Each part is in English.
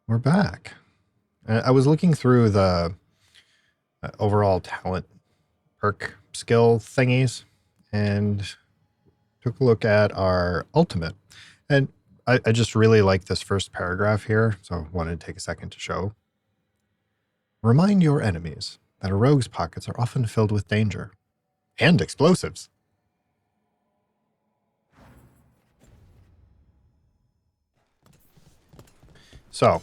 We're back. I was looking through the overall talent perk skill thingies and took a look at our ultimate. And I just really like this first paragraph here, so I wanted to take a second to show. Remind your enemies that a rogue's pockets are often filled with danger and explosives. So,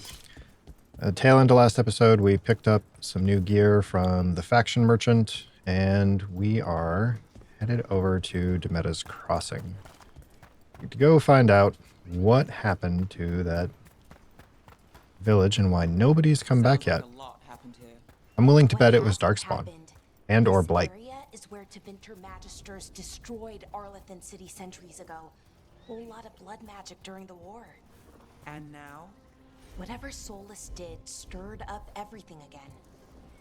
tail end of last episode, we picked up some new gear from the faction merchant, and we are headed over to Demeda's Crossing to go find out what happened to that village and why nobody's come back yet. I'm willing to bet it was Darkspawn and or Blight. This area is where Tevinter Magisters destroyed Arlethan City centuries ago. Whole lot of blood magic during the war. And now? Whatever Solus did stirred up everything again.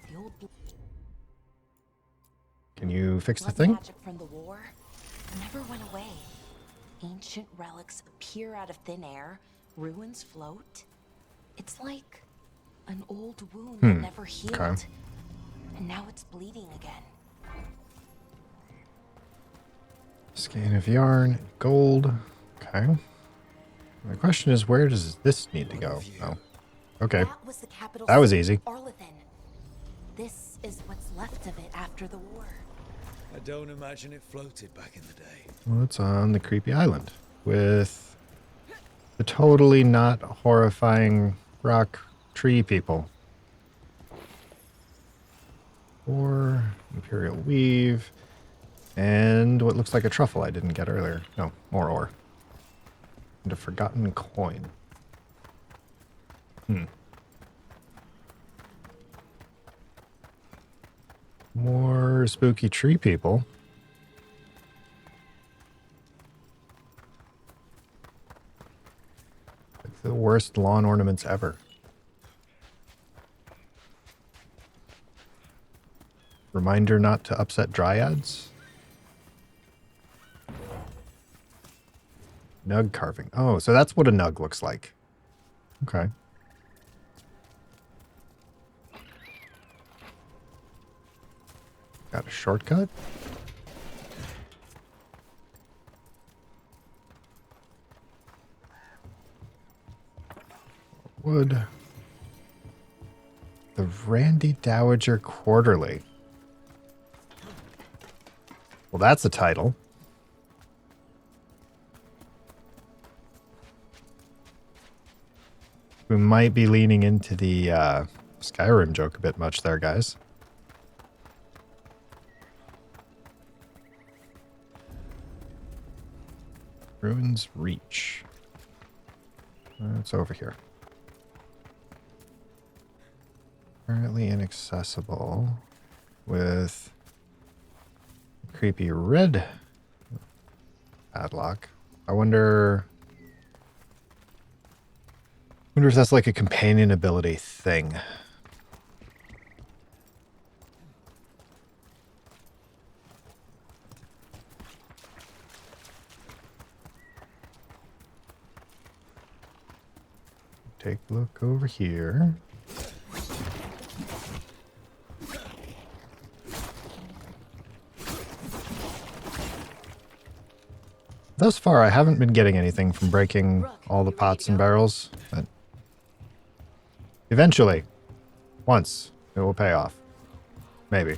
The old Can you fix the blood thing? magic from the war never went away. Ancient relics appear out of thin air, ruins float. It's like an old wound that never healed. Okay. And now it's bleeding again. Skein of yarn, gold. Okay. My question is, where does this need to go? Oh, okay. That was the capital That was city, easy. Arlethan. This is what's left of it after the war. I don't imagine it floated back in the day. Well, it's on the creepy island with the totally not horrifying rock tree people. Or Imperial Weave. And what looks like a truffle I didn't get earlier. No, more ore. And a forgotten coin. More spooky tree people. Like the worst lawn ornaments ever. Reminder not to upset dryads. Nug carving. Oh, so that's what a nug looks like. Okay. Got a shortcut? Wood. The Randy Dowager Quarterly. Well, that's a title. We might be leaning into the Skyrim joke a bit much there, guys. Ruins Reach. It's over here. Currently inaccessible with creepy red padlock. I wonder if that's like a companion ability thing. Take a look over here. Thus far, I haven't been getting anything from breaking all the pots and barrels, but eventually, once, it will pay off. Maybe.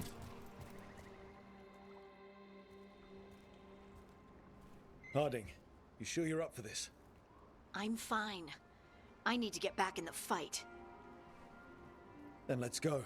Harding, you sure you're up for this? I'm fine. I need to get back in the fight. Then let's go.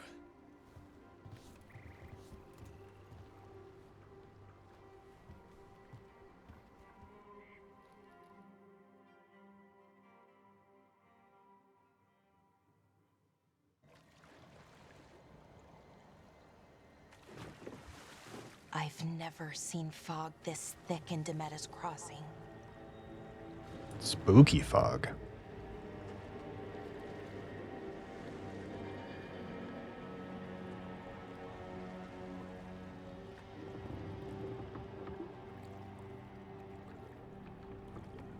I've never seen fog this thick in Demeda's Crossing. Spooky fog.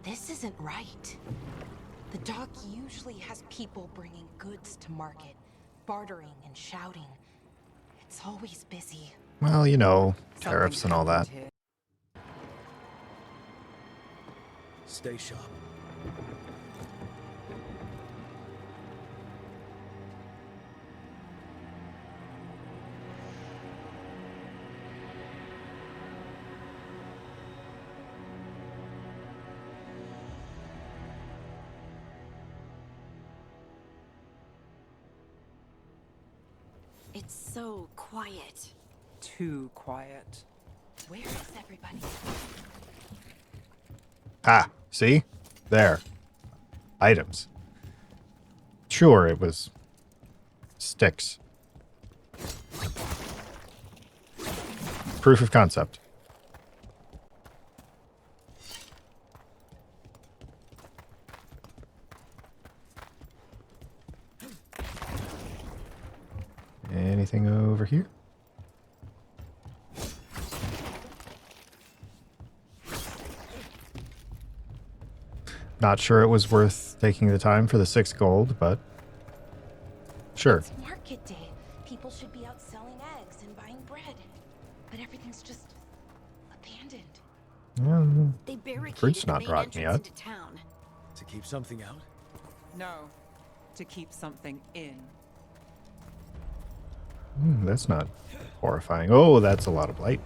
This isn't right. The dock usually has people bringing goods to market, bartering and shouting. It's always busy. Well, you know, tariffs and all that. Stay sharp. It's so quiet. Too quiet. Where is everybody? Ah, see? There. Items. Sure, it was sticks. Proof of concept. Anything over here? Not sure it was worth taking the time for the 6 gold, but sure. It's market day. People should be out selling eggs and buying bread. But everything's just abandoned. They barricaded Fruit's the not main rotten entrance yet. into town. To keep something out? No. To keep something in. That's not horrifying. Oh, that's a lot of blight.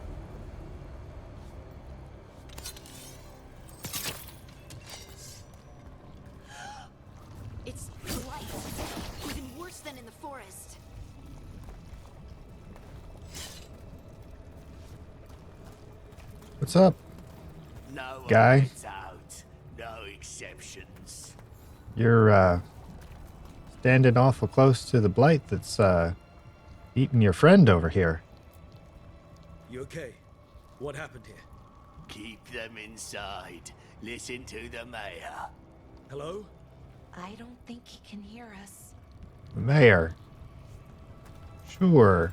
It's blight. Even worse than in the forest. What's up? No Guy? one gets out. No exceptions. You're standing awful close to the blight that's eating your friend over here. You okay? What happened here? Keep them inside. Listen to the mayor. Hello? I don't think he can hear us. The mayor. Sure.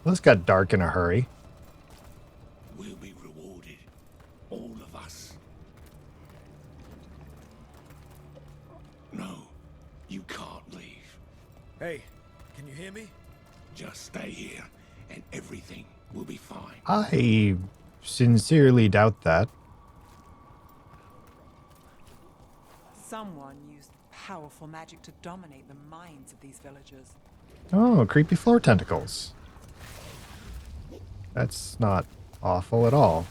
Well, this got dark in a hurry. We'll be rewarded. All of us. No, you can't leave. Hey, can you hear me? Just stay here, and everything will be fine. I sincerely doubt that. Someone used powerful magic to dominate the minds of these villagers. Oh, creepy floor tentacles. That's not awful at all.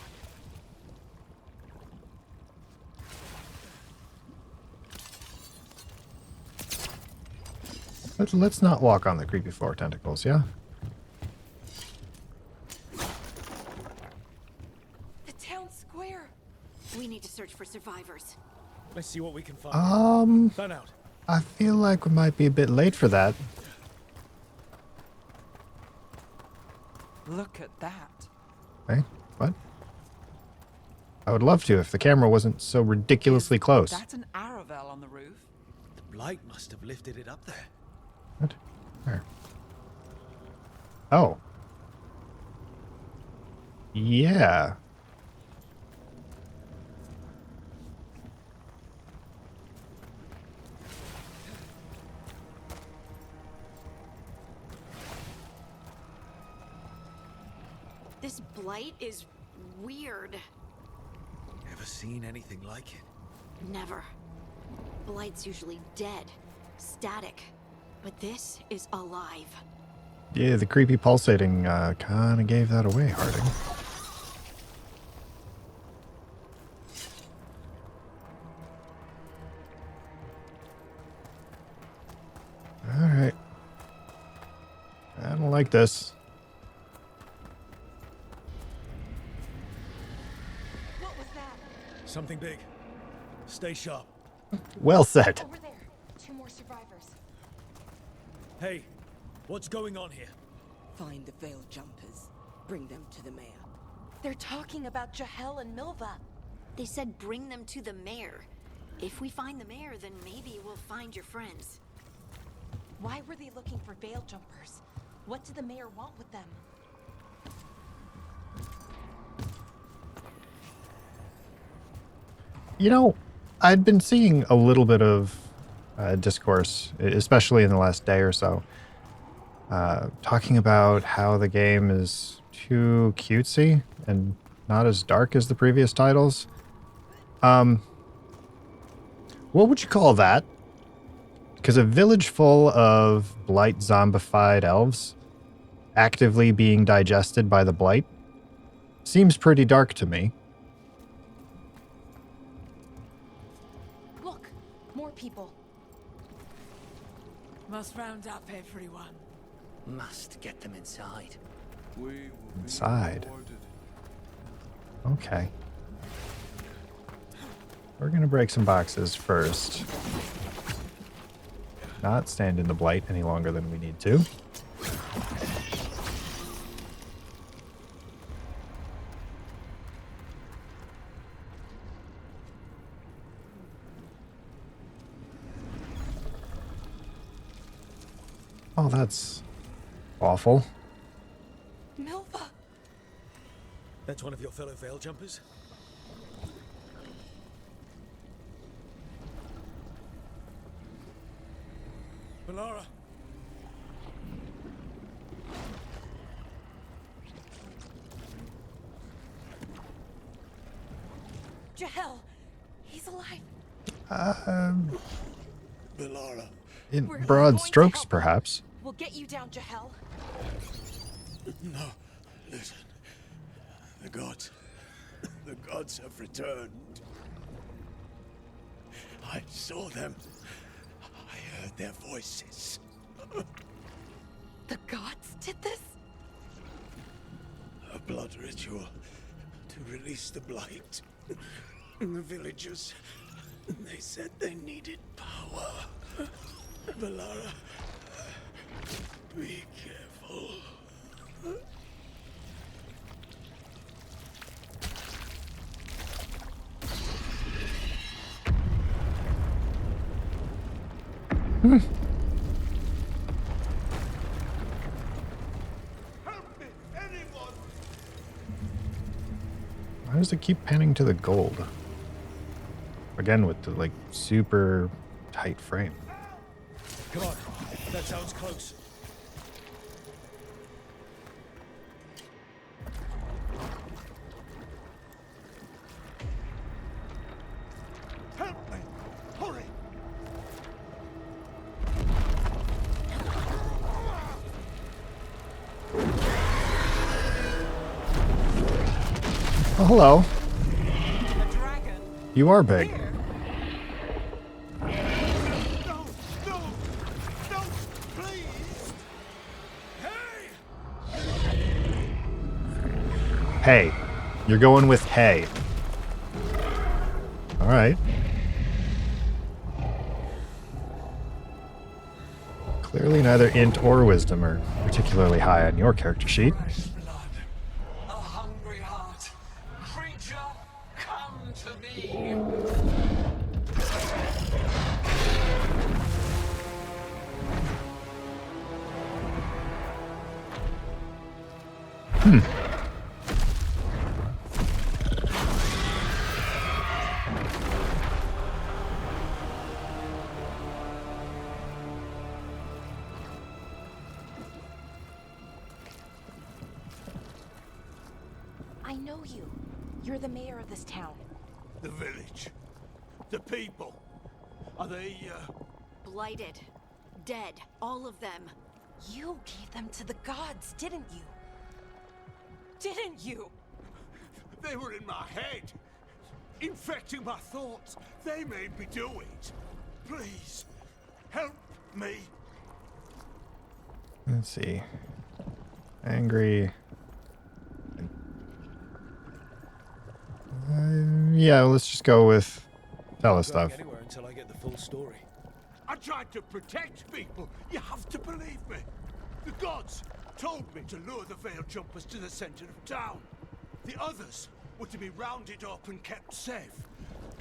Let's not walk on the creepy floor tentacles, yeah? The town square. We need to search for survivors. Let's see what we can find. Fan out. I feel like we might be a bit late for that. Look at that. Hey, what? I would love to if the camera wasn't so ridiculously close. That's an Aravel on the roof. The blight must have lifted it up there. What? Where? Oh. Yeah. This blight is weird. Ever seen anything like it? Never. Blight's usually dead, static. But this is alive. Yeah, the creepy pulsating kind of gave that away, Harding. Alright. I don't like this. What was that? Something big. Stay sharp. Well said. Over there. 2 more survivors. Hey, what's going on here? Find the veil jumpers. Bring them to the mayor. They're talking about Jahel and Milva. They said bring them to the mayor. If we find the mayor, then maybe we'll find your friends. Why were they looking for veil jumpers? What did the mayor want with them? You know, I'd been seeing a little bit of discourse, especially in the last day or so, talking about how the game is too cutesy and not as dark as the previous titles. What would you call that? Because a village full of blight zombified elves actively being digested by the blight seems pretty dark to me. Look, more people. Must round up everyone. Must get them inside. Inside. Okay. We're gonna break some boxes first. Not stand in the blight any longer than we need to. Oh, that's awful. Milva! That's one of your fellow veil jumpers? Melara! Jahel! He's alive! Melara. In We're broad going to strokes, help. perhaps. We'll get you down, Jahel. No, listen. The gods have returned. I saw them. I heard their voices. The gods did this? A blood ritual to release the blight. And the villagers, they said they needed power. Melara, be careful. Help me, anyone! Why does it keep panning to the gold? Again, with the, like, super tight frame. Come on, that sounds close. Help me! Hurry! Oh, hello. A dragon? You are big. Here? No! No! No! Please! Hey! Hey. You're going with hey. All right. Clearly neither int or wisdom are particularly high on your character sheet. Blood, a hungry heart. Creature, come to me. I know you. You're the mayor of this town. The village. The people. Are they, Blighted. Dead. All of them. You gave them to the gods, didn't you? Didn't you? They were in my head. Infecting my thoughts. They made me do it. Please, help me. Let's see. Angry. Yeah, let's just go with tell us stuff. Anywhere until I get the full story. I tried to protect people. You have to believe me. The gods told me to lure the veil jumpers to the center of town. The others were to be rounded up and kept safe.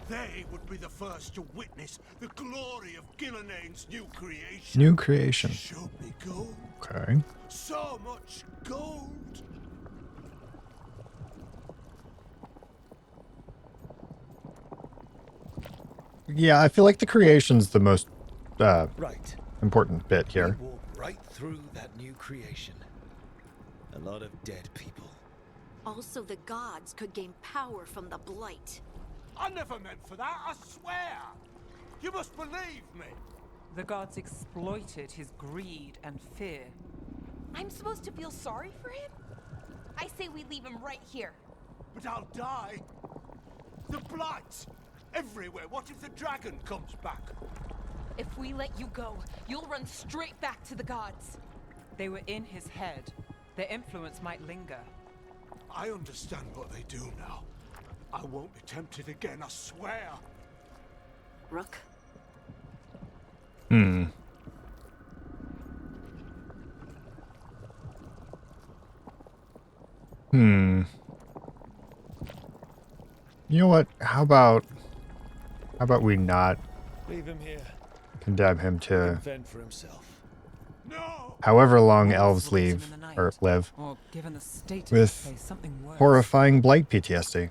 They would be the first to witness the glory of Gilnenane's new creation. New creation. Showed me gold. Okay. So much gold. Yeah, I feel like the creation's the most Right. important bit here. We walk right through that new creation. A lot of dead people. Also, the gods could gain power from the blight. I never meant for that, I swear! You must believe me! The gods exploited his greed and fear. I'm supposed to feel sorry for him? I say we leave him right here. But I'll die. The blights! Everywhere. What if the dragon comes back? If we let you go, you'll run straight back to the gods. They were in his head. Their influence might linger. I understand what they do now. I won't be tempted again, I swear. Rook, Hmm. Hmm. You know what? How about we not Leave him here. condemn him to Fend for himself. No! however long What else elves will get him leave in the night? or live Or given the state of with the place, something worse. horrifying blight PTSD.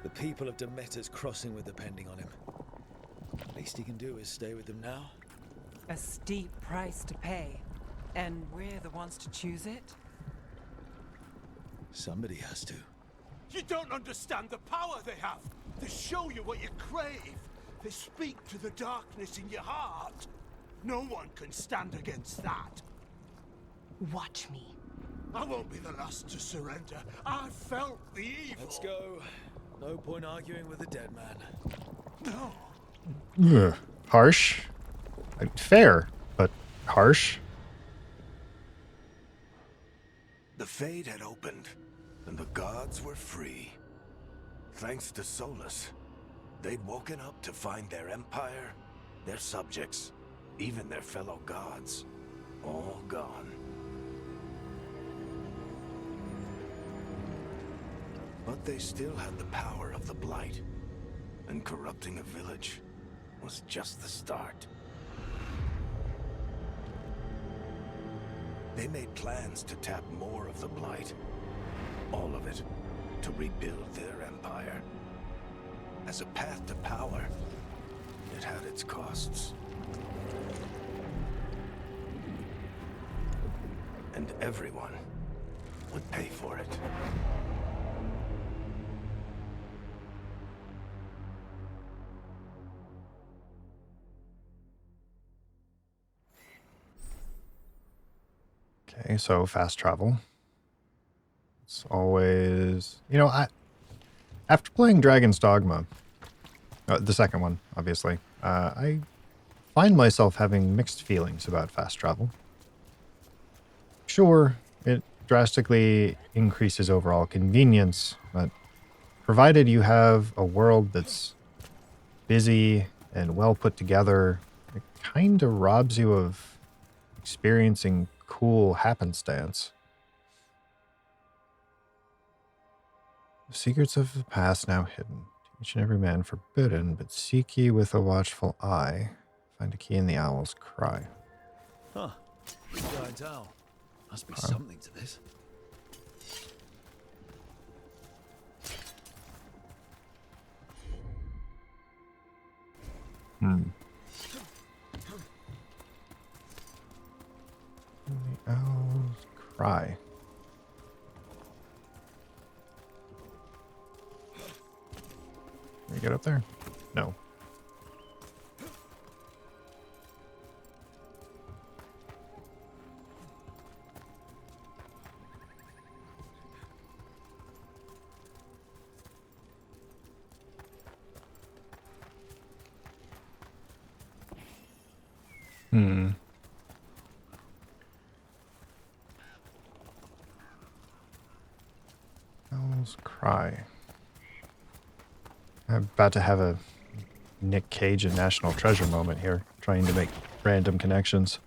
The people of Demeter's crossing with the pending on him. Least he can do is stay with them now. A steep price to pay. And we're the ones to choose it? Somebody has to. You don't understand the power they have. They show you what you crave. They speak to the darkness in your heart. No one can stand against that. Watch me. I won't be the last to surrender. I felt the evil. Let's go. No point arguing with a dead man. No. Ugh. Harsh. Fair, but harsh. The Fade had opened, and the gods were free. Thanks to Solus, they'd woken up to find their empire, their subjects, even their fellow gods, all gone. But they still had the power of the Blight, and corrupting a village was just the start. They made plans to tap more of the Blight, all of it, to rebuild their empire. As a path to power, it had its costs. And everyone would pay for it. Okay, so fast travel. It's always, after playing Dragon's Dogma, the second one, obviously, I find myself having mixed feelings about fast travel. Sure, it drastically increases overall convenience, but provided you have a world that's busy and well put together, it kind of robs you of experiencing cool happenstance. The secrets of the past now hidden. Each and every man forbidden, but seek ye with a watchful eye. Find a key in the owl's cry. Huh. Giant owl. Must be something to this. The owl's cry. Can we get up there? No. Owl's cry. I'm about to have a Nick Cage and National Treasure moment here, trying to make random connections.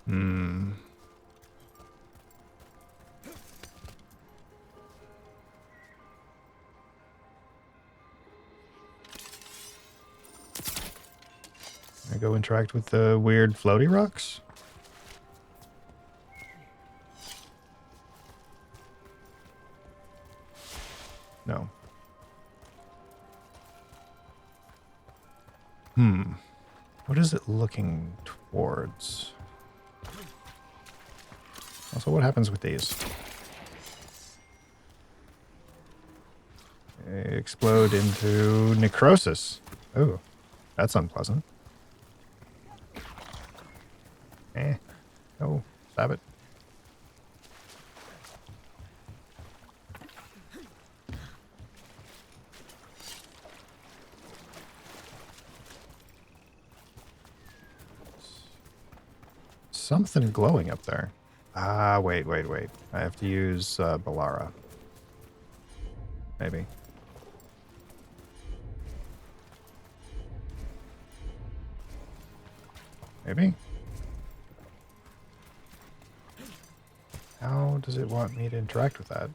Hmm. I go interact with the weird floaty rocks? No. What is it looking towards? Also, what happens with these? They explode into necrosis. Oh, that's unpleasant. Oh, stab it. Something glowing up there. Ah, wait. I have to use Balara. Maybe. Maybe? How does it want me to interact with that?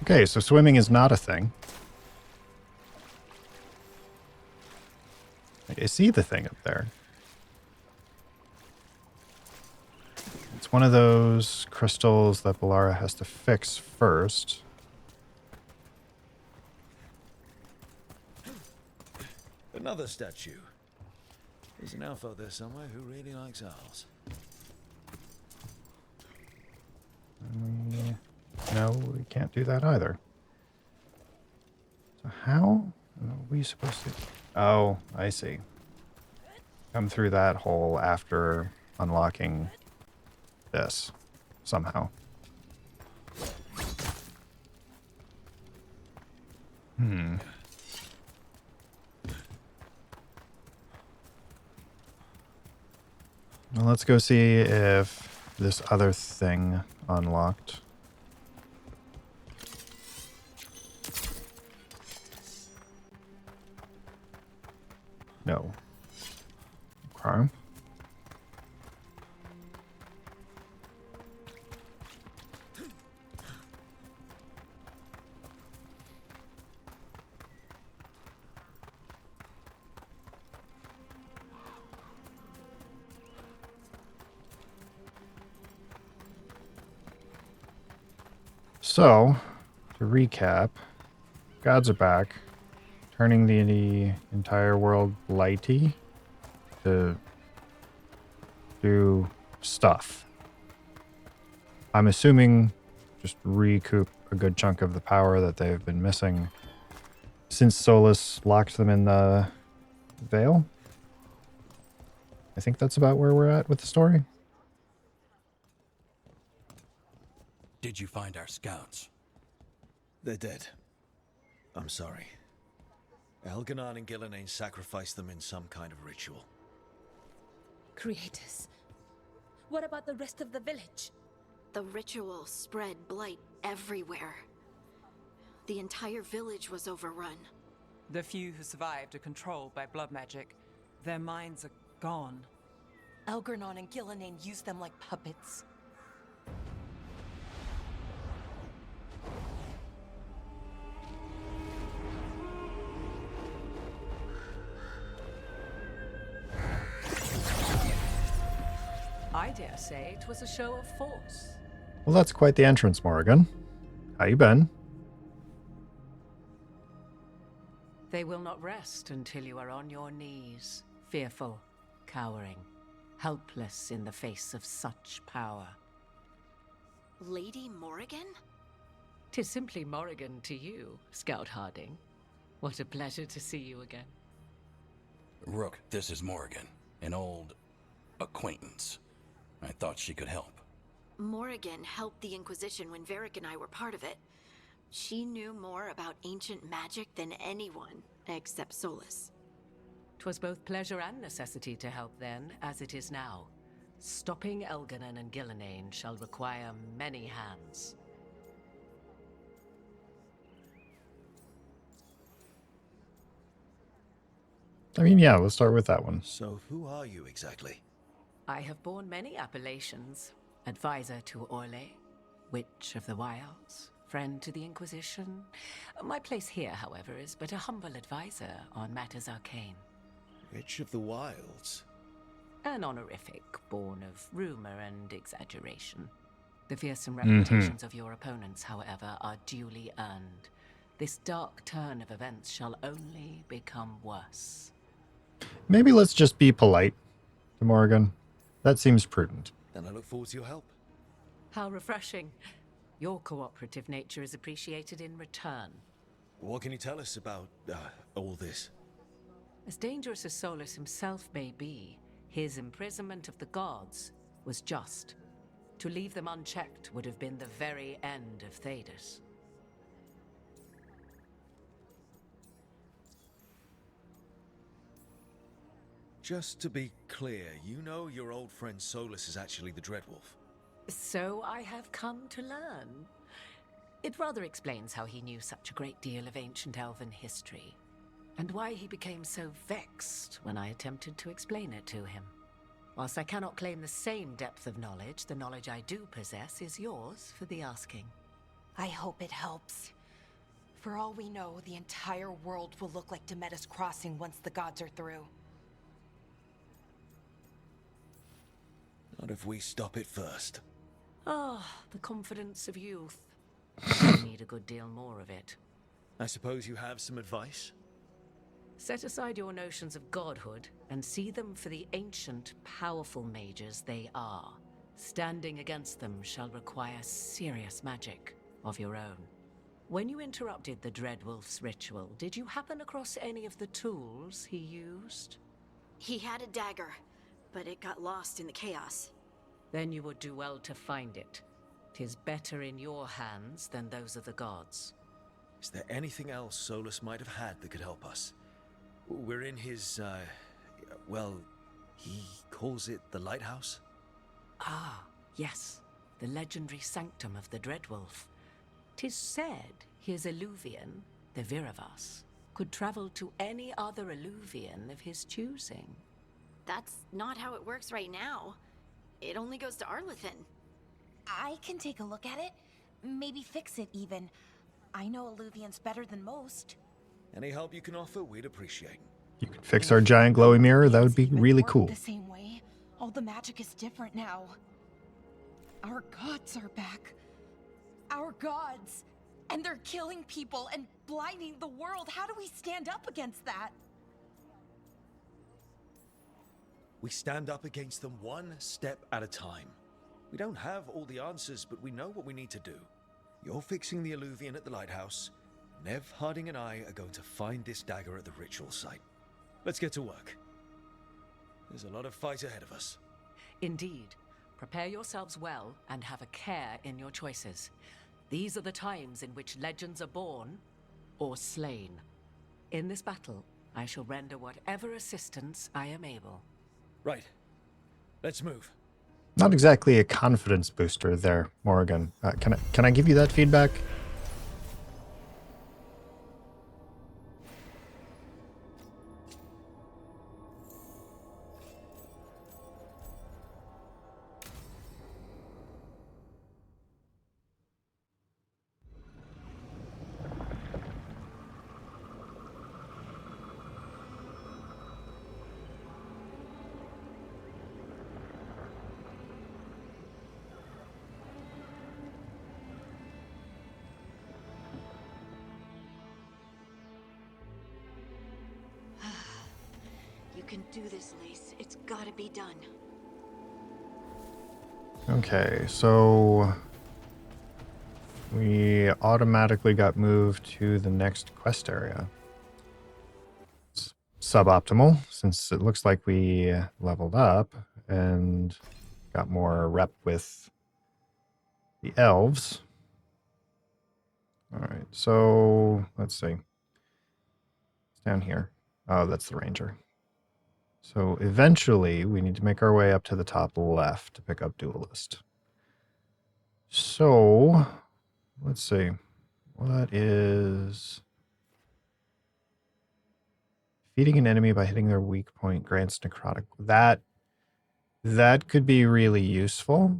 Okay, so swimming is not a thing. I see the thing up there. It's one of those crystals that Balara has to fix first. Another statue. There's an elf out there somewhere who really likes owls. No, we can't do that either. So how are we supposed to... Oh, I see. Come through that hole after unlocking this, somehow. Well, let's go see if this other thing unlocked. No. Okay. So, to recap, gods are back, turning the entire world blighty to do stuff. I'm assuming just recoup a good chunk of the power that they've been missing since Solus locked them in the Veil. I think that's about where we're at with the story. Did you find our scouts? They're dead. I'm sorry. Elganon and Gillenane sacrificed them in some kind of ritual. Creators. What about the rest of the village? The ritual spread blight everywhere. The entire village was overrun. The few who survived are controlled by blood magic. Their minds are gone. Elgarnon and Gillenane used them like puppets. I dare say it was a show of force. Well, that's quite the entrance, Morrigan. How you been? They will not rest until you are on your knees, fearful, cowering, helpless in the face of such power. Lady Morrigan? 'Tis simply Morrigan to you, Scout Harding. What a pleasure to see you again. Rook, this is Morrigan, an old acquaintance. I thought she could help. Morrigan helped the Inquisition when Varric and I were part of it. She knew more about ancient magic than anyone, except Solus. 'Twas both pleasure and necessity to help then, as it is now. Stopping Elganon and Gillenane shall require many hands. I mean, yeah, let's start with that one. So who are you exactly? I have borne many appellations. Advisor to Orle, Witch of the Wilds, friend to the Inquisition. My place here, however, is but a humble advisor on matters arcane. Witch of the Wilds? An honorific born of rumor and exaggeration. The fearsome reputations of your opponents, however, are duly earned. This dark turn of events shall only become worse. Maybe let's just be polite to Morgan. That seems prudent. Then I look forward to your help. How refreshing. Your cooperative nature is appreciated in return. What can you tell us about all this? As dangerous as Solus himself may be, his imprisonment of the gods was just. To leave them unchecked would have been the very end of Thedas. Just to be clear, you know your old friend Solus is actually the Dreadwolf. So I have come to learn. It rather explains how he knew such a great deal of ancient elven history, and why he became so vexed when I attempted to explain it to him. Whilst I cannot claim the same depth of knowledge, the knowledge I do possess is yours for the asking. I hope it helps. For all we know, the entire world will look like Demetus Crossing once the gods are through. Not if we stop it first. Ah, the confidence of youth. I need a good deal more of it. I suppose you have some advice? Set aside your notions of godhood and see them for the ancient, powerful mages they are. Standing against them shall require serious magic of your own. When you interrupted the Dreadwolf's ritual, did you happen across any of the tools he used? He had a dagger, but it got lost in the chaos. Then you would do well to find it. 'Tis better in your hands than those of the gods. Is there anything else Solus might have had that could help us? We're in his, well, he calls it the lighthouse? Ah, yes. The legendary sanctum of the Dreadwolf. 'Tis said his Illuvian, the Viravas, could travel to any other Illuvian of his choosing. That's not how it works right now. It only goes to Arlethan. I can take a look at it. Maybe fix it, even. I know Illuvians better than most. Any help you can offer, we'd appreciate. You could fix our giant glowy mirror. That would be really cool. The same way. All the magic is different now. Our gods are back. Our gods. And they're killing people and blinding the world. How do we stand up against that? We stand up against them one step at a time. We don't have all the answers, but we know what we need to do. You're fixing the Illuvian at the lighthouse. Nev, Harding, and I are going to find this dagger at the ritual site. Let's get to work. There's a lot of fight ahead of us. Indeed. Prepare yourselves well and have a care in your choices. These are the times in which legends are born or slain. In this battle, I shall render whatever assistance I am able. Right. Let's move. Not exactly a confidence booster there, Morgan. Can I give you that feedback? You can do this, Lace. It's gotta be done. Okay, so we automatically got moved to the next quest area. It's suboptimal, since it looks like we leveled up and got more rep with the elves. All right, so let's see. It's down here. Oh, that's the ranger. So eventually we need to make our way up to the top left to pick up Duelist. So let's see. What is Defeating an enemy by hitting their weak point grants necrotic. That could be really useful.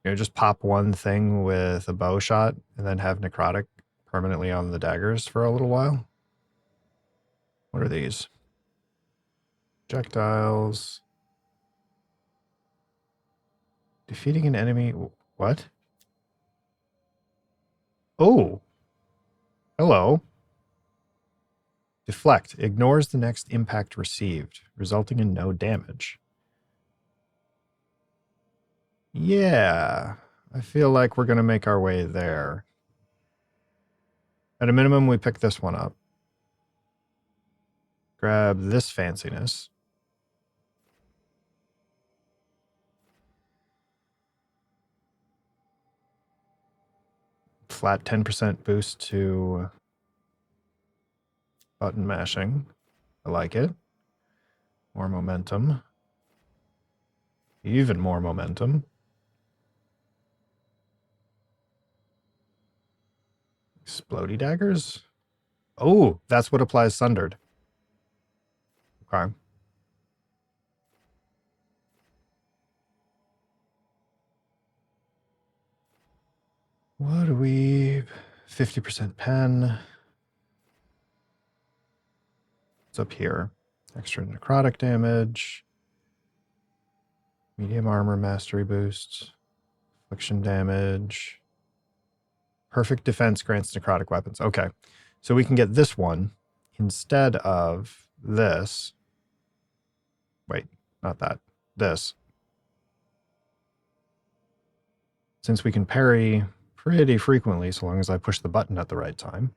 You know, just pop one thing with a bow shot and then have necrotic permanently on the daggers for a little while. What are these? Projectiles. Defeating an enemy. What? Oh. Hello. Deflect. Ignores the next impact received, resulting in no damage. Yeah. I feel like we're going to make our way there. At a minimum, we pick this one up. Grab this fanciness. Flat 10% boost to button mashing. I like it. More momentum. Even more momentum. Explodey daggers? Oh, that's what applies Sundered. Okay. What do we... 50% pen. What's up here? Extra necrotic damage. Medium armor mastery boost. Affliction damage. Perfect defense grants necrotic weapons. Okay. So we can get this one instead of this. Wait, not that. This. Since we can parry pretty frequently so long as I push the button at the right time.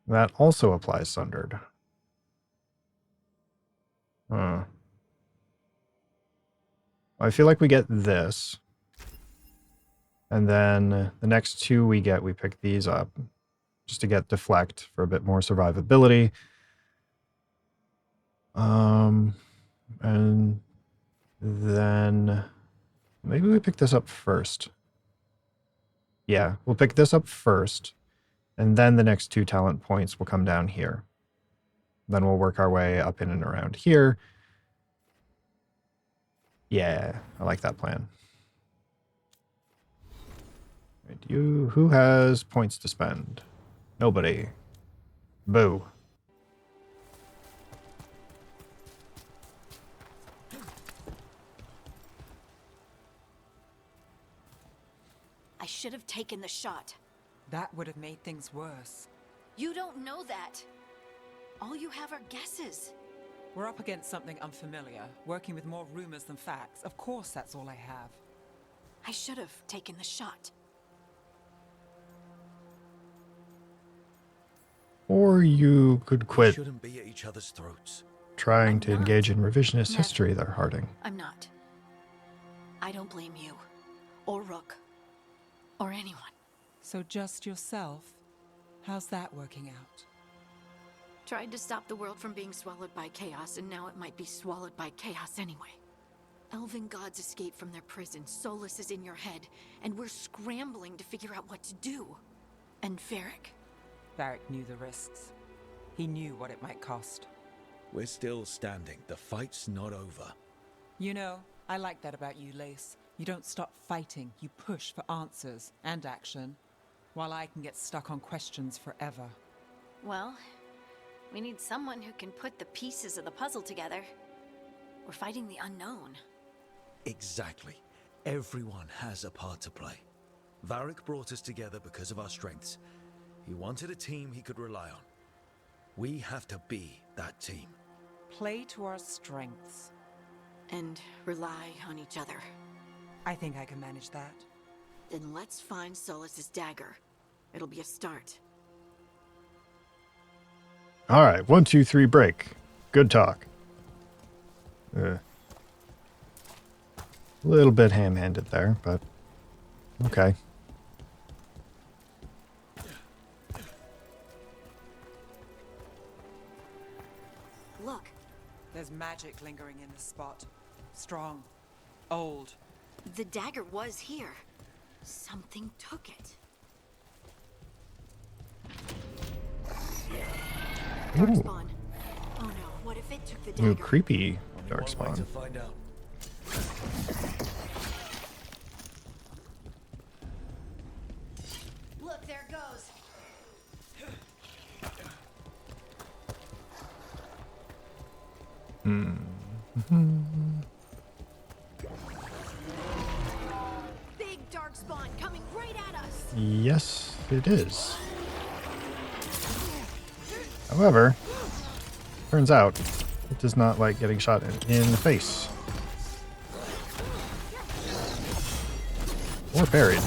That also applies Sundered. I feel like we get this. And then the next two we pick these up. Just to get Deflect for a bit more survivability. And then maybe we pick this up first. Yeah, we'll pick this up first. And then the next 2 talent points will come down here. Then we'll work our way up in and around here. Yeah, I like that plan. Right, who has points to spend? Nobody. Boo. I should have taken the shot. That would have made things worse. You don't know that. All you have are guesses. We're up against something unfamiliar, working with more rumors than facts. Of course, that's all I have. I should have taken the shot. Or you could quit Shouldn't be at each other's throats. trying to engage in revisionist history there, Harding. I'm not. I don't blame you, or Rook, or anyone. So just yourself? How's that working out? Tried to stop the world from being swallowed by chaos, and now it might be swallowed by chaos anyway. Elven gods escaped from their prison, Solus is in your head, and we're scrambling to figure out what to do. And Varric? Varric knew the risks. He knew what it might cost. We're still standing. The fight's not over. You know, I like that about you, Lace. You don't stop fighting, you push for answers and action, while I can get stuck on questions forever. Well, we need someone who can put the pieces of the puzzle together. We're fighting the unknown. Exactly. Everyone has a part to play. Varric brought us together because of our strengths. He wanted a team he could rely on. We have to be that team. Play to our strengths. And rely on each other. I think I can manage that. Then let's find Solus's dagger. It'll be a start. All right, 1, 2, 3, break. Good talk. A little bit ham-handed there, but okay. Look. There's magic lingering in this spot. Strong. Old. The dagger was here. Something took it. Darkspawn. Oh no, what if it took the dagger? Ooh, creepy Only one way darkspawn. to find out. Look, there it goes. Big darkspawn coming right at us. Yes, it is. However, turns out it does not like getting shot in the face. Or parried.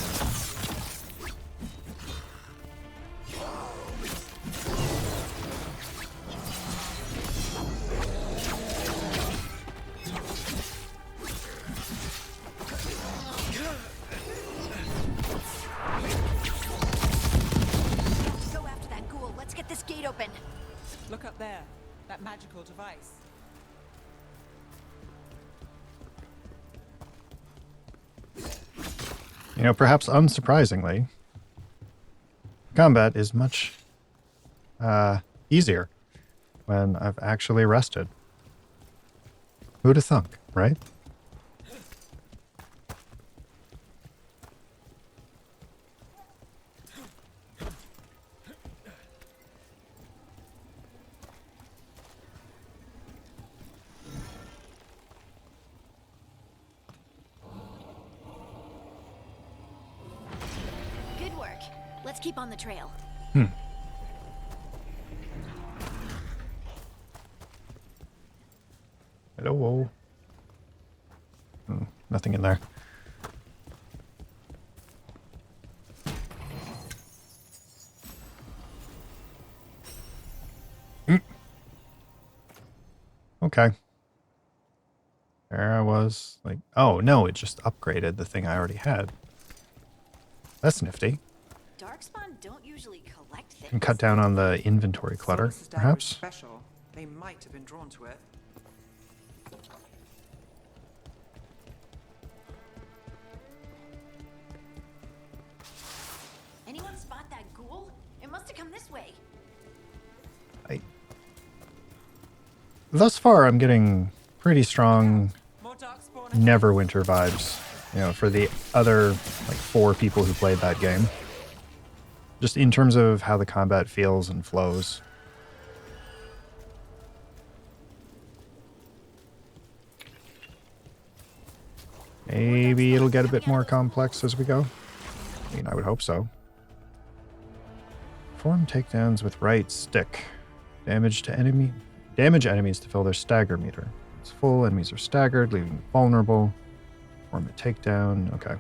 Go after that ghoul. Let's get this gate open. Look up there. That magical device. You know, perhaps unsurprisingly, combat is much easier when I've actually rested. Who'd have thunk, right? Good work. Let's keep on the trail. Hello. Nothing in there. Okay. There I was. Like, oh no, it just upgraded the thing I already had. That's nifty. Darkspawn don't usually collect things. Can cut down on the inventory clutter, Solus's dagger is perhaps. special. They might have been drawn to it. Anyone spot that ghoul? It must have come this way. Thus far, I'm getting pretty strong More darkspawn. Neverwinter vibes, you know, for the other like 4 people who played that game. Just in terms of how the combat feels and flows. Maybe it'll get a bit more complex as we go. I mean, I would hope so. Perform takedowns with right stick. Damage enemies to fill their stagger meter. It's full, enemies are staggered, leaving them vulnerable. Perform a takedown. Okay.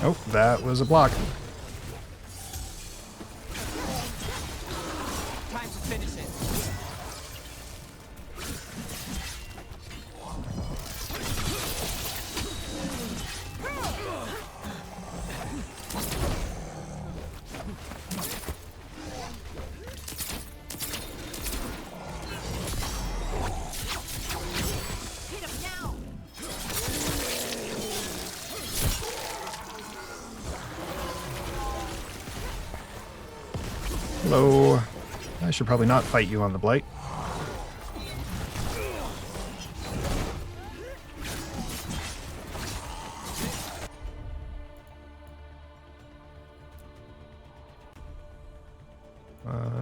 Oh, that was a block. Time to finish it. Hit him now. Hello. I should probably not fight you on the Blight.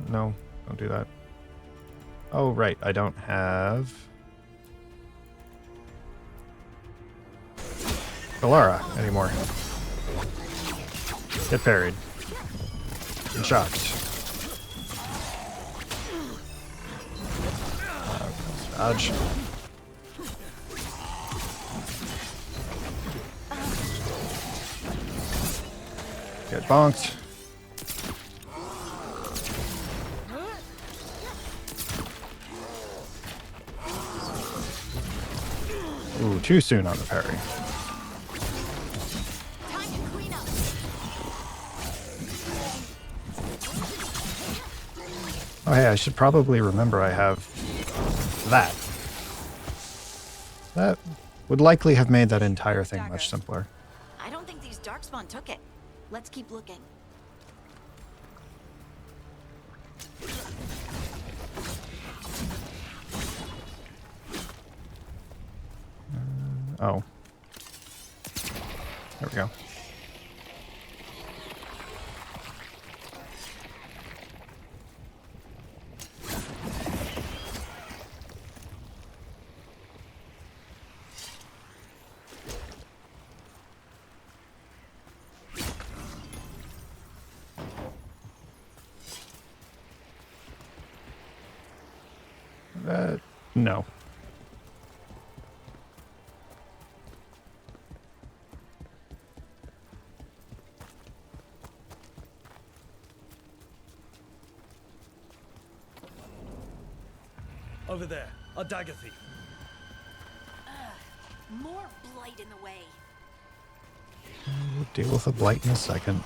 No, don't do that. Oh, right, I don't have Galara anymore. Get parried. Get shocked. Dodge. Get bonked. Ooh, too soon on the parry. Oh, hey, I should probably remember I have that. That would likely have made that entire thing much simpler. I don't think these darkspawn took it. Let's keep looking. Oh. There we go. No. Over there, a dagger thief. More blight in the way. We'll deal with a blight in a second.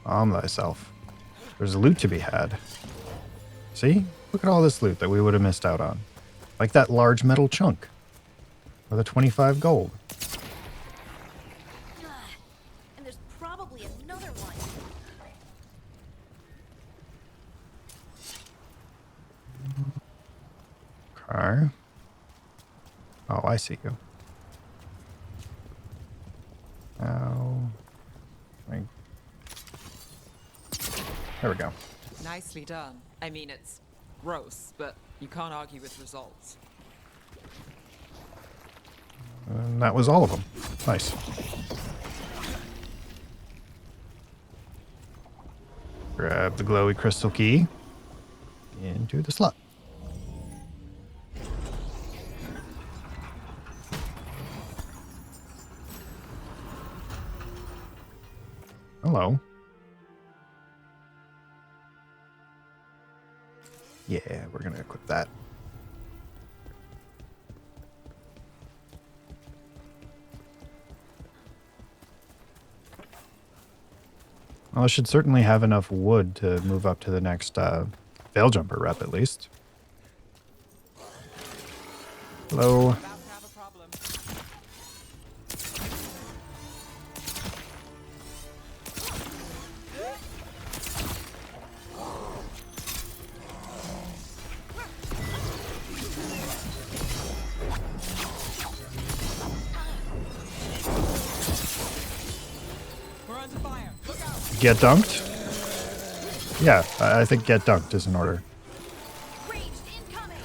Calm thyself. There's loot to be had. See? Look at all this loot that we would have missed out on. Like that large metal chunk. Or the 25 gold. And there's probably another one. Okay. Oh, I see you. Oh. There we go. Nicely done. I mean, it's gross, but you can't argue with results. And that was all of them. Nice. Grab the glowy crystal key into the slot. Hello. Yeah, we're gonna equip that. Well, I should certainly have enough wood to move up to the next veil jumper rep at least. Hello. About to have a problem. We're under fire. Look out. Get dunked? Yeah, I think get dunked is in order. Raged incoming.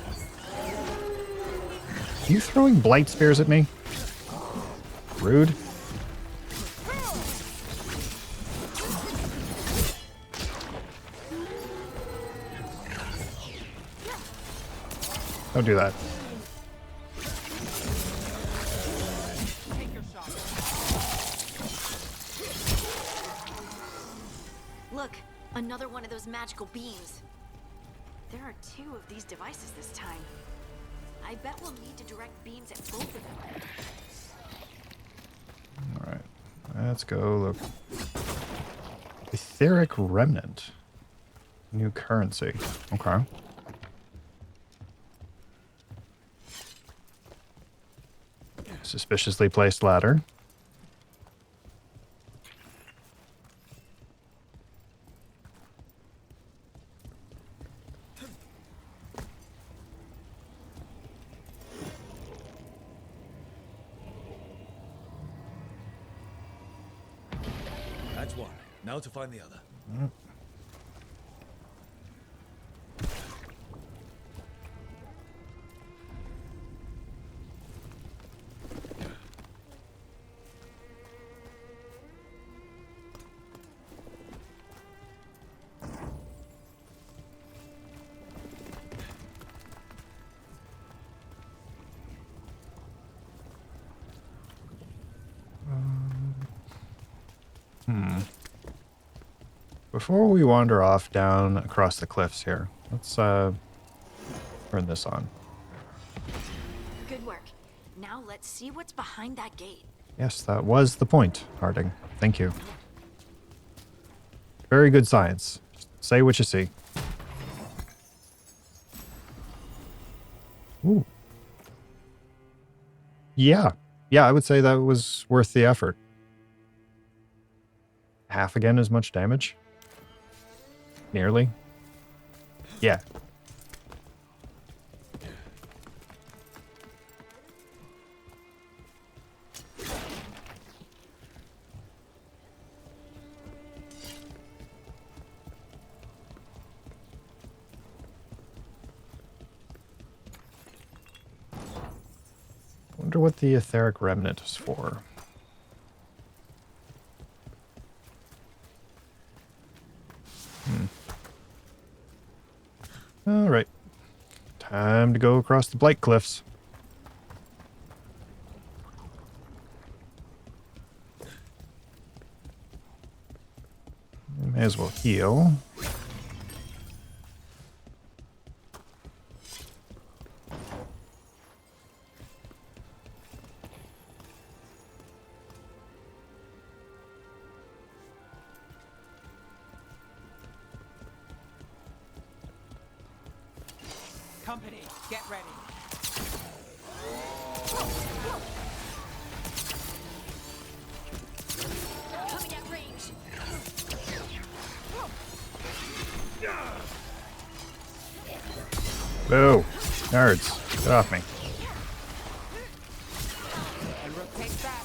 Are you throwing blight spears at me? Rude. Don't do that. Take your shot. Look, another one of those magical beams. There are 2 of these devices this time. I bet we'll need to direct beams at both of them. Alright. Let's go look. Etheric Remnant. New currency. Okay. Suspiciously placed ladder. That's one. Now to find the other. Before we wander off down across the cliffs here, let's turn this on. Good work. Now let's see what's behind that gate. Yes, that was the point, Harding. Thank you. Very good science. Just say what you see. Ooh. Yeah. Yeah, I would say that was worth the effort. Half again as much damage? Nearly. Yeah. Wonder what the etheric remnant is for. All right. Time to go across the Blight Cliffs. May as well heal. Company, get ready. Coming at range. Boo! Nerds, get off me. And Rook takes that.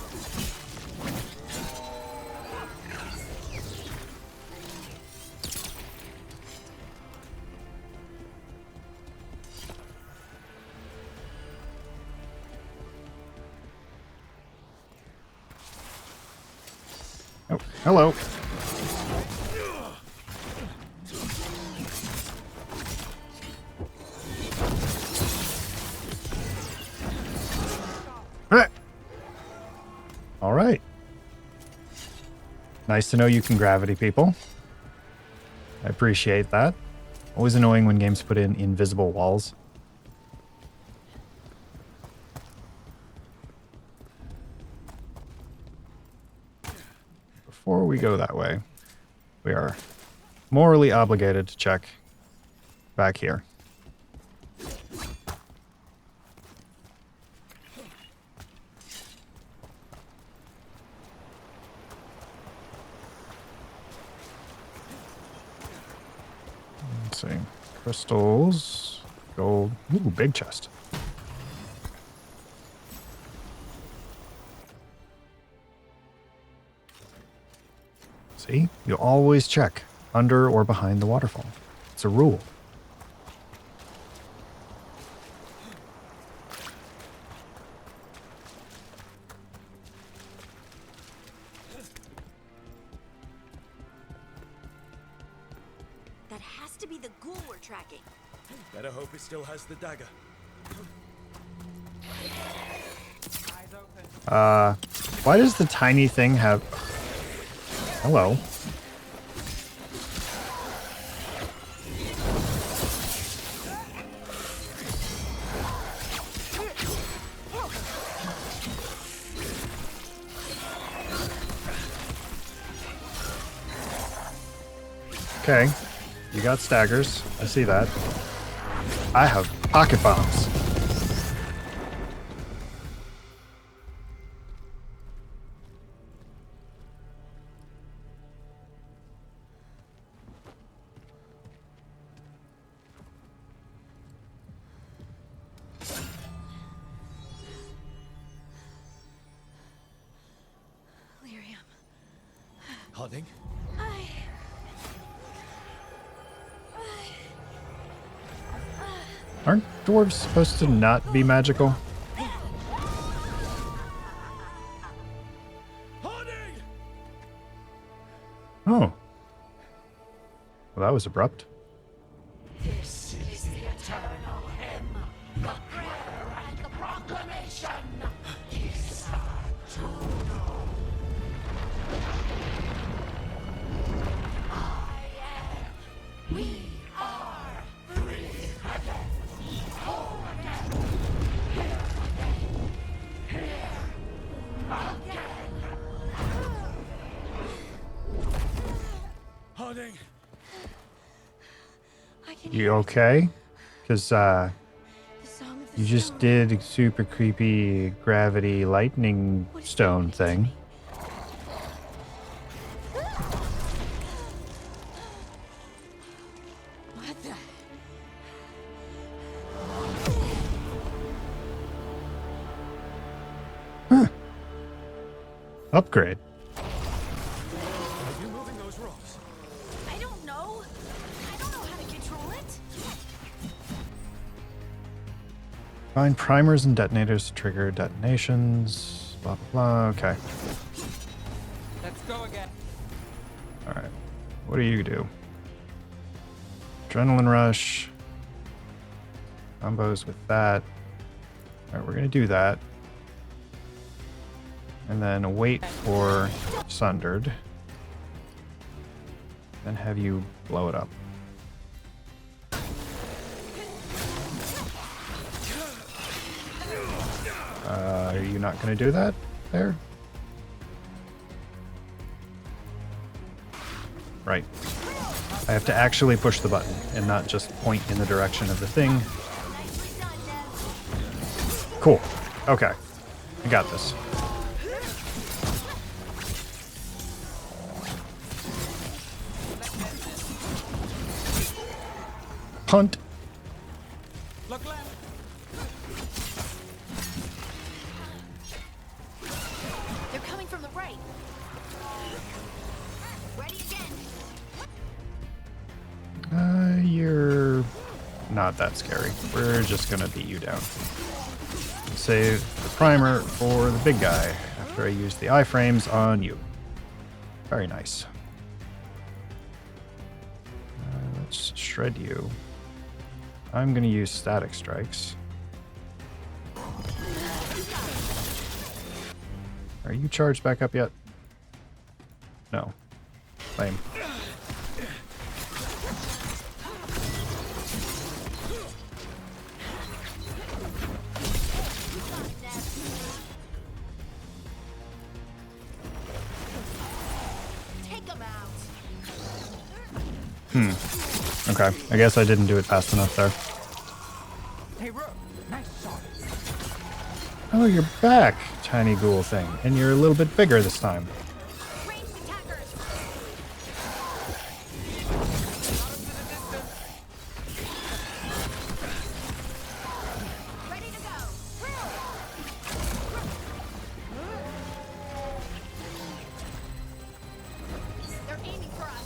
Oh, hello. Ah. All right. Nice to know you can gravity people. I appreciate that. Always annoying when games put in invisible walls. Before we go that way, we are morally obligated to check back here. Let's see. Crystals, gold. Ooh, big chest. See? You always check under or behind the waterfall. It's a rule. That has to be the ghoul we're tracking. Better hope it still has the dagger. Eyes open. Why does the tiny thing have... Hello. Okay. You got staggers. I see that. I have pocket bombs. Lyrium. Harding? Aren't dwarves supposed to not be magical? Harding! Oh. Well, that was abrupt. This is the eternal hymn, the prayer and the proclamation. Is to know. I am. We are free again. Whole again. Here again. Here again. Harding! I can You hear it. okay? Because, The song of the You just did a super creepy gravity lightning stone thing. What the? Huh. Upgrade. Are you moving those rocks? I don't know. I don't know how to control it. Find primers and detonators to trigger detonations. Blah, blah, blah. Okay. Let's go again. Alright. What do you do? Adrenaline rush. Combos with that. Alright, we're going to do that. And then wait for Sundered. Then have you blow it up. Are you not going to do that there? Right. I have to actually push the button and not just point in the direction of the thing. Cool. Okay. I got this. Punt. Look left. They're coming from the right. Ready again. You're not that scary. We're just gonna beat you down. Save the primer for the big guy after I use the iframes on you. Very nice. Let's shred you. I'm gonna use static strikes. Are you charged back up yet? No. Lame. Take 'em out. Okay, I guess I didn't do it fast enough there. Hey, Rook. Nice shot. Oh, you're back, tiny ghoul thing. And you're a little bit bigger this time. Ranged attackers. Ready to go. They're aiming for us.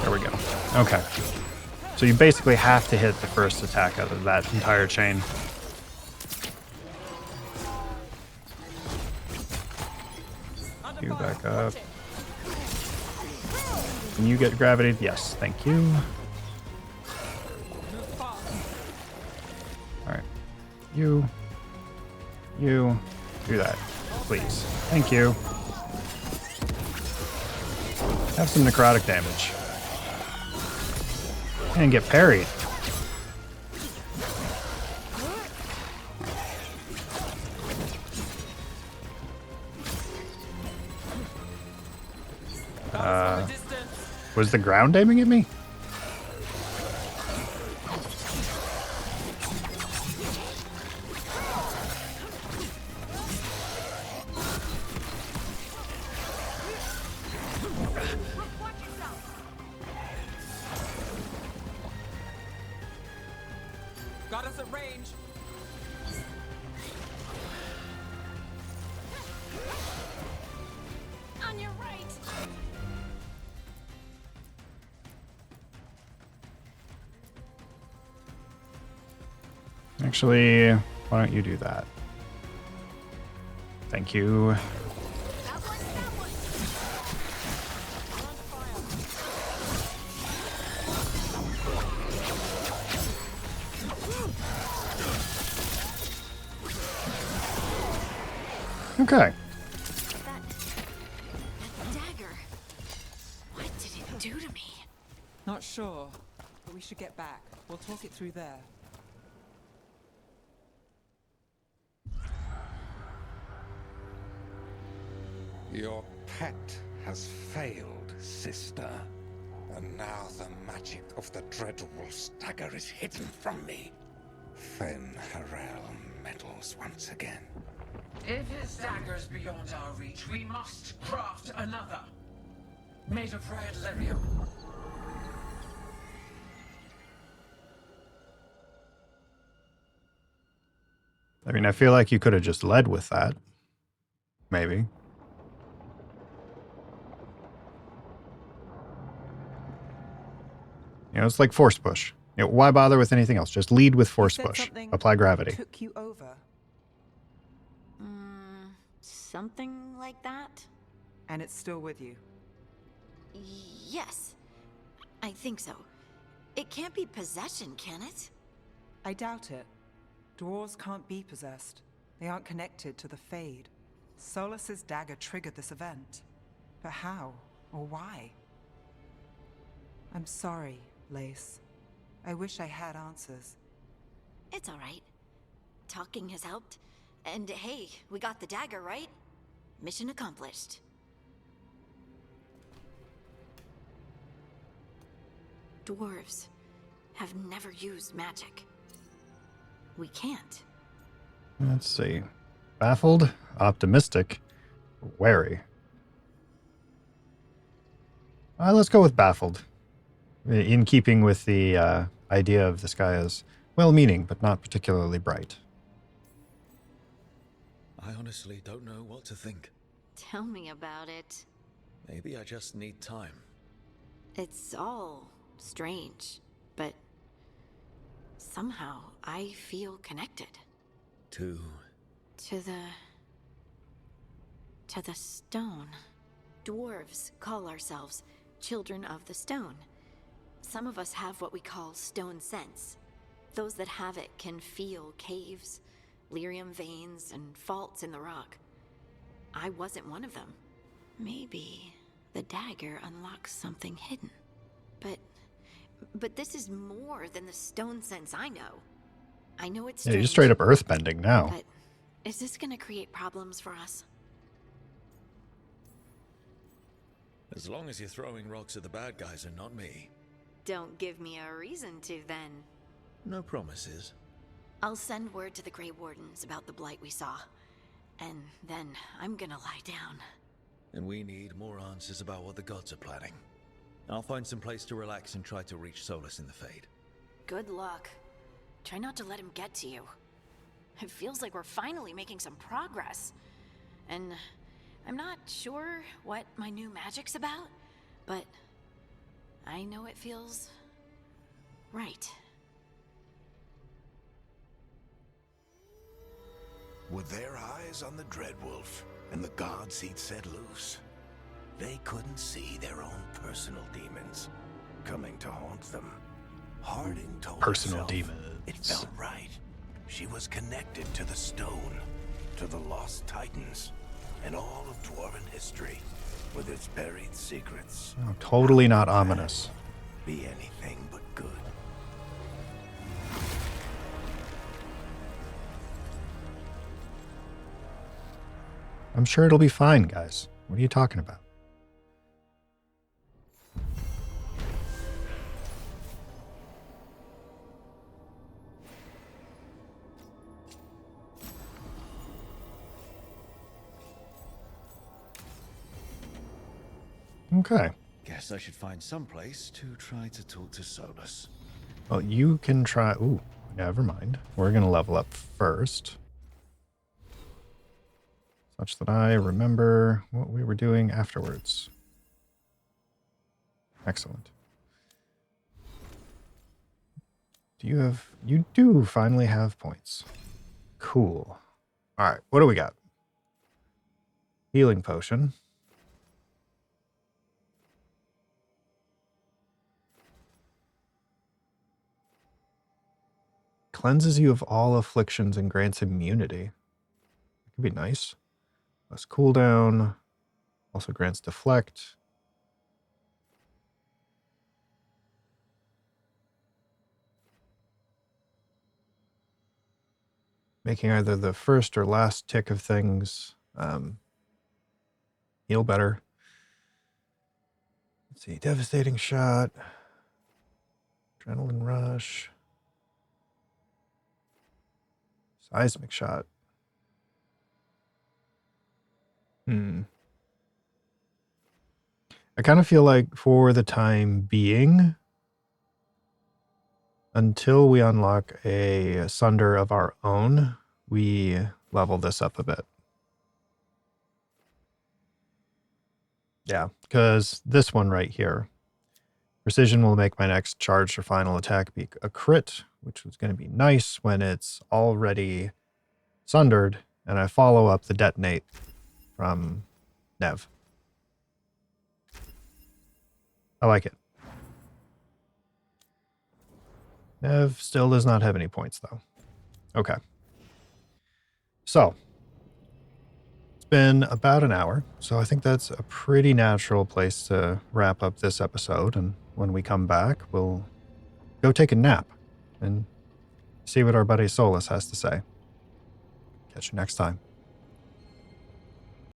There we go. Okay. So you basically have to hit the first attack out of that entire chain. You back up. Can you get gravity? Yes, thank you. Alright. You. Do that. Please. Thank you. Have some necrotic damage. And get parried. Was the ground aiming at me? Got us at range. On your right. Actually, why don't you do that? Thank you. That one, that one. Okay. That dagger. What did it do to me? Not sure, but we should get back. We'll talk it through there. Your pet has failed, sister. And now the magic of the Dreadwolf's dagger is hidden from me. Fen Harel meddles once again. If his dagger's beyond our reach, we must craft another. Made of red lyrium. I mean, I feel like you could have just led with that. Maybe. You know, it's like force push. You know, why bother with anything else? Just lead with force push. Apply gravity. Took you over. Something like that? And it's still with you. Yes. I think so. It can't be possession, can it? I doubt it. Dwarves can't be possessed. They aren't connected to the Fade. Solus's dagger triggered this event. But how? Or why? I'm sorry, Lace. I wish I had answers. It's all right. Talking has helped. And hey, we got the dagger, right? Mission accomplished. Dwarves have never used magic. We can't. Let's see. Baffled, optimistic, wary. Let's go with baffled. In keeping with the idea of this guy as well-meaning, but not particularly bright. I honestly don't know what to think. Tell me about it. Maybe I just need time. It's all strange, but somehow I feel connected. To the stone. Dwarves call ourselves children of the stone. Some of us have what we call stone sense. Those that have it can feel caves, lyrium veins, and faults in the rock. I wasn't one of them. Maybe the dagger unlocks something hidden. But this is more than the stone sense I know. I know it's strange, Yeah, you're straight up earthbending now. but is this gonna create problems for us? As long as you're throwing rocks at the bad guys and not me. Don't give me a reason to, then. No promises. I'll send word to the Grey Wardens about the blight we saw. And then I'm gonna lie down. And we need more answers about what the gods are planning. I'll find some place to relax and try to reach Solus in the Fade. Good luck. Try not to let him get to you. It feels like we're finally making some progress. And I'm not sure what my new magic's about, but I know it feels right. With their eyes on the Dreadwolf and the gods he'd set loose, they couldn't see their own personal demons coming to haunt them. Harding told Personal herself demons. it felt right. She was connected to the stone, to the lost titans, and all of dwarven history, with its buried secrets. Oh, totally not ominous. Be anything but good. I'm sure it'll be fine, guys. What are you talking about? Okay. Guess I should find some place to try to talk to Solus. Well, you can try... Ooh, never mind. We're going to level up first. Such that I remember what we were doing afterwards. Excellent. Do you have... You do finally have points. Cool. All right, what do we got? Healing potion. Cleanses you of all afflictions and grants immunity. That could be nice. Less cooldown. Also grants deflect. Making either the first or last tick of things. Heal better. Let's see. Devastating shot. Adrenaline rush. Seismic shot. I kind of feel like for the time being, until we unlock a Sunder of our own, we level this up a bit. Yeah, because this one right here, precision will make my next charge or final attack be a crit, which was going to be nice when it's already sundered, and I follow up the detonate from Nev. I like it. Nev still does not have any points, though. Okay. So, it's been about an hour, so I think that's a pretty natural place to wrap up this episode, and when we come back, we'll go take a nap and see what our buddy Solus has to say. Catch you next time.